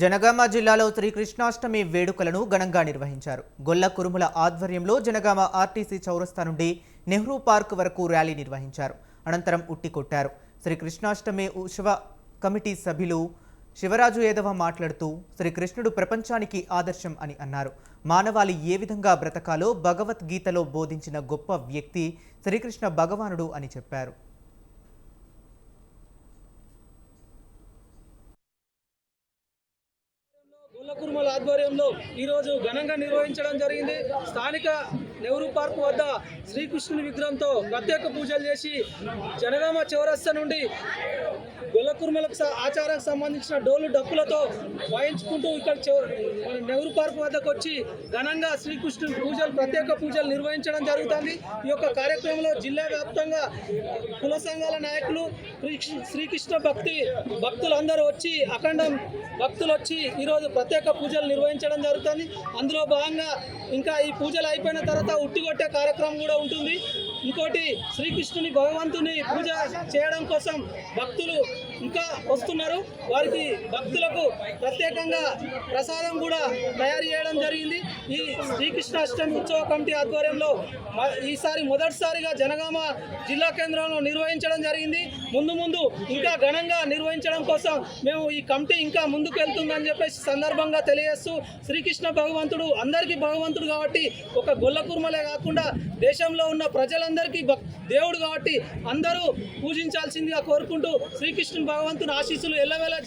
జనగామ జిల్లాలో శ్రీకృష్ణాష్టమి వేడుకలను ఘనంగా నిర్వహించారు. గొల్ల కురుముల ఆధ్వర్యంలో జనగామ ఆర్టీసీ చౌరస్తా నుండి నెహ్రూ పార్క్ వరకు ర్యాలీ నిర్వహించారు. అనంతరం ఉట్టి కొట్టారు. శ్రీకృష్ణాష్టమి ఉత్సవ కమిటీ సభ్యులు శివరాజు యాదవ్ మాట్లాడుతూ శ్రీకృష్ణుడు ప్రపంచానికి ఆదర్శం అని అన్నారు. మానవాళి ఏ విధంగా బ్రతకాలో భగవద్గీతలో బోధించిన గొప్ప వ్యక్తి శ్రీకృష్ణ భగవానుడు అని చెప్పారు. కురుమల ఆధ్వర్యంలో ఈరోజు ఘనంగా నిర్వహించడం జరిగింది. స్థానిక నెహ్రూ పార్క్ వద్ద శ్రీకృష్ణుని విగ్రహంతో ప్రత్యేక పూజలు చేసి జనగామ చౌరస్తా నుండి గొల్ల కురుమలకు ఆచారానికి సంబంధించిన డోలు డప్పులతో వాయించుకుంటూ ఇక్కడ నెహ్రూ పార్క్ వద్దకు వచ్చి ఘనంగా శ్రీకృష్ణుని ప్రత్యేక పూజలు నిర్వహించడం జరుగుతుంది. ఈ యొక్క కార్యక్రమంలో జిల్లా వ్యాప్తంగా కుల సంఘాల నాయకులు, శ్రీకృష్ణ భక్తులందరూ వచ్చి భక్తులు వచ్చి ఈరోజు ప్రత్యేక పూజలు నిర్వహించడం జరుగుతుంది. అందులో భాగంగా ఇంకా ఈ పూజలు అయిపోయిన తర్వాత ఉట్టిగొట్టే కార్యక్రమం కూడా ఉంటుంది. ఇంకోటి శ్రీకృష్ణుని భగవంతుని పూజ చేయడం కోసం భక్తులు ఇంకా వస్తున్నారు. వారికి భక్తులకు ప్రత్యేకంగా ప్రసాదం కూడా తయారు చేయడం జరిగింది. ఈ శ్రీకృష్ణాష్టమి ఉత్సవ కమిటీ ఆధ్వర్యంలో ఈసారి మొదటిసారిగా జనగామ జిల్లా కేంద్రంలో నిర్వహించడం జరిగింది. ముందు ఇంకా ఘనంగా నిర్వహించడం కోసం మేము ఈ కమిటీ ఇంకా ముందుకు వెళ్తుందని చెప్పేసి సందర్భంగా తెలియజేస్తూ, శ్రీకృష్ణ భగవంతుడు అందరికీ భగవంతుడు కాబట్టి ఒక గొల్ల కురుమలే కాకుండా దేశంలో ఉన్న ప్రజలందరికీ దేవుడు కాబట్టి అందరూ పూజించాల్సిందిగా కోరుకుంటూ శ్రీకృష్ణ భగవంతుని ఆశీస్సులు ఎల్లవేళ